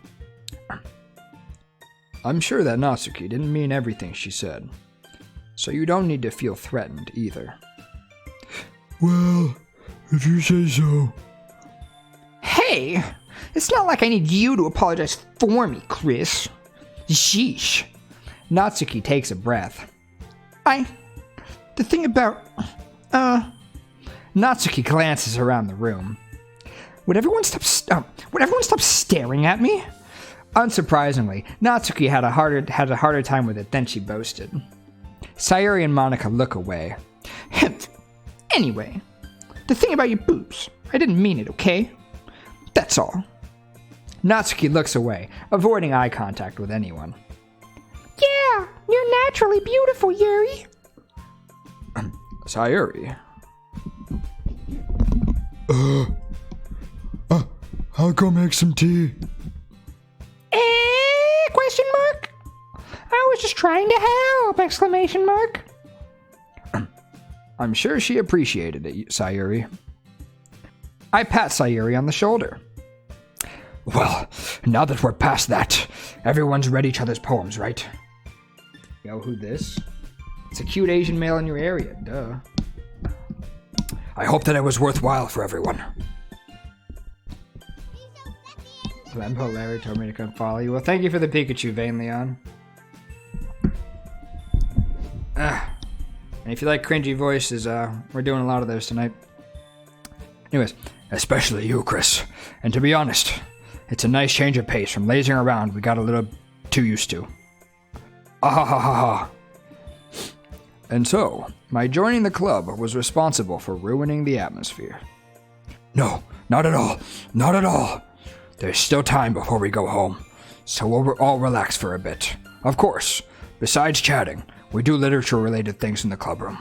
Speaker 1: I'm sure that Natsuki didn't mean everything she said, so you don't need to feel threatened either.
Speaker 2: Well, if you say so.
Speaker 5: Hey! It's not like I need you to apologize for me, Chris. Sheesh.
Speaker 1: Natsuki takes a breath.
Speaker 5: The thing about...
Speaker 1: Natsuki glances around the room.
Speaker 5: Would everyone stop staring at me?
Speaker 1: Unsurprisingly, Natsuki had a harder time with it than she boasted. Sayuri and Monica look away.
Speaker 5: Anyway, the thing about your boobs, I didn't mean it, okay? That's all.
Speaker 1: Natsuki looks away, avoiding eye contact with anyone.
Speaker 5: Yeah, you're naturally beautiful, Yuri.
Speaker 1: Sayuri.
Speaker 2: I'll go make some tea.
Speaker 5: Question mark? I was just trying to help! Exclamation mark.
Speaker 1: I'm sure she appreciated it, Sayuri. I pat Sayuri on the shoulder. Well, now that we're past that, everyone's read each other's poems, right? Yo, who this? It's a cute Asian male in your area, duh. I hope that it was worthwhile for everyone. Lempo Larry told me to come follow you. Well, thank you for the Pikachu, Vane Leon. And if you like cringy voices, we're doing a lot of those tonight. Anyways, especially you, Chris. And to be honest, it's a nice change of pace from lazing around we got a little too used to. Ah. And so, my joining the club was responsible for ruining the atmosphere. No, not at all. Not at all. There's still time before we go home, so we'll all relax for a bit. Of course, besides chatting, we do literature-related things in the clubroom.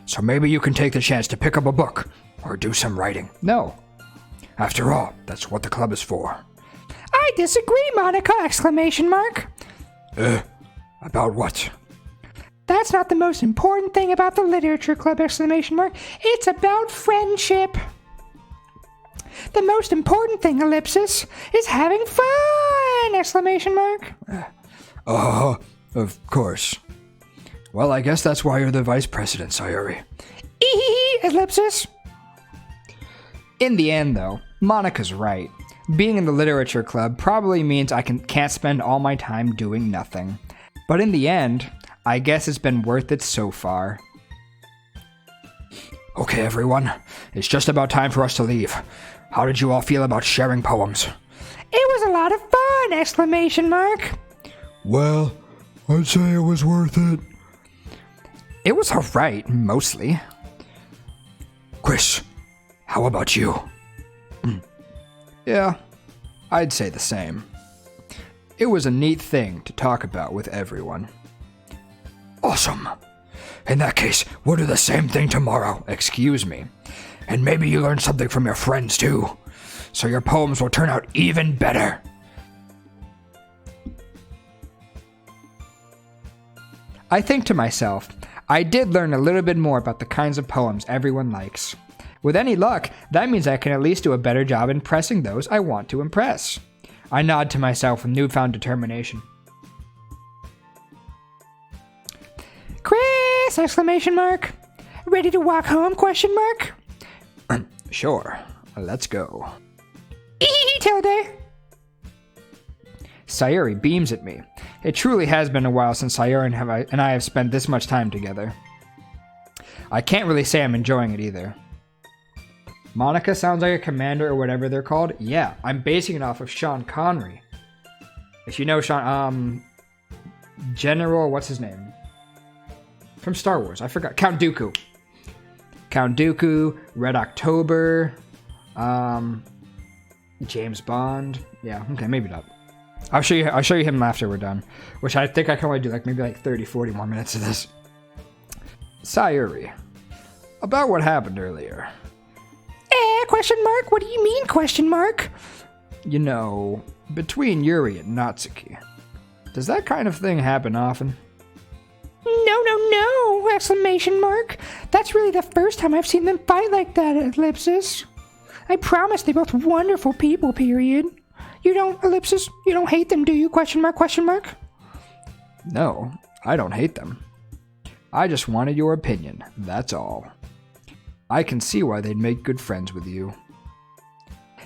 Speaker 1: So maybe you can take the chance to pick up a book, or do some writing. No. After all, that's what the club is for.
Speaker 5: I disagree, Monica! Exclamation mark.
Speaker 1: About what?
Speaker 5: That's not the most important thing about the literature club! Exclamation mark. It's about friendship. The most important thing, ellipsis, is having fun! Exclamation mark.
Speaker 1: Of course. Well, I guess that's why you're the vice president, Sayuri.
Speaker 5: Ellipsis.
Speaker 1: In the end, though, Monica's right. Being in the literature club probably means I can't spend all my time doing nothing. But in the end, I guess it's been worth it so far. Okay, everyone. It's just about time for us to leave. How did you all feel about sharing poems?
Speaker 5: It was a lot of fun! Exclamation mark.
Speaker 2: Well, I'd say it was worth it.
Speaker 1: It was alright, mostly. Chris, how about you? Yeah, I'd say the same. It was a neat thing to talk about with everyone. Awesome. In that case, we'll do the same thing tomorrow. Excuse me. And maybe you learn something from your friends too, so your poems will turn out even better. I think to myself, I did learn a little bit more about the kinds of poems everyone likes. With any luck, that means I can at least do a better job impressing those I want to impress. I nod to myself with newfound determination.
Speaker 5: Chris! Exclamation mark. Ready to walk home? Question mark.
Speaker 1: Sure, let's go.
Speaker 5: Tilde.
Speaker 1: Sayuri beams at me. It truly has been a while since Sayuri and I have spent this much time together. I can't really say I'm enjoying it either. Monica sounds like a commander or whatever they're called. Yeah, I'm basing it off of Sean Connery. If you know Sean, General, what's his name? From Star Wars, I forgot. Count Dooku. Count Dooku, Red October, James Bond. Yeah, okay, maybe not. I'll show you him after we're done. Which I think I can only do maybe 30, 40 more minutes of this. Sayuri. About what happened earlier.
Speaker 5: Question mark? What do you mean, question mark?
Speaker 1: You know, between Yuri and Natsuki. Does that kind of thing happen often?
Speaker 5: No! Exclamation mark. That's really the first time I've seen them fight like that, Ellipsis. I promise they're both wonderful people, period. You don't, Ellipsis, you don't hate them, do you? Question mark, question mark?
Speaker 1: No, I don't hate them. I just wanted your opinion, that's all. I can see why they'd make good friends with you.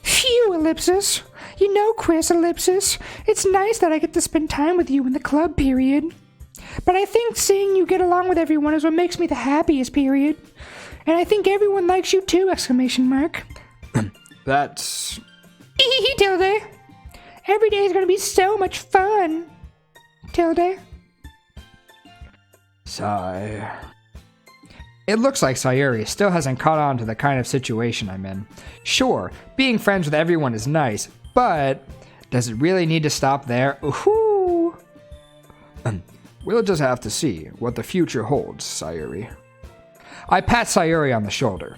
Speaker 5: Phew, Ellipsis. You know, Chris, Ellipsis, it's nice that I get to spend time with you in the club, period. But I think seeing you get along with everyone is what makes me the happiest, period. And I think everyone likes you too, exclamation mark.
Speaker 1: That's...
Speaker 5: Tilde. Every day is going to be so much fun. Tilde.
Speaker 1: Sigh. It looks like Sayuri still hasn't caught on to the kind of situation I'm in. Sure, being friends with everyone is nice, but does it really need to stop there? Ooh. We'll just have to see what the future holds, Sayuri. I pat Sayuri on the shoulder.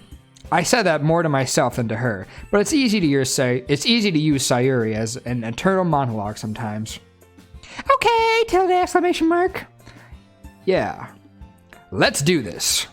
Speaker 1: I said that more to myself than to her, but it's easy to use Sayuri as an eternal monologue sometimes.
Speaker 5: Okay, Tilde, exclamation mark.
Speaker 1: Yeah. Let's do this.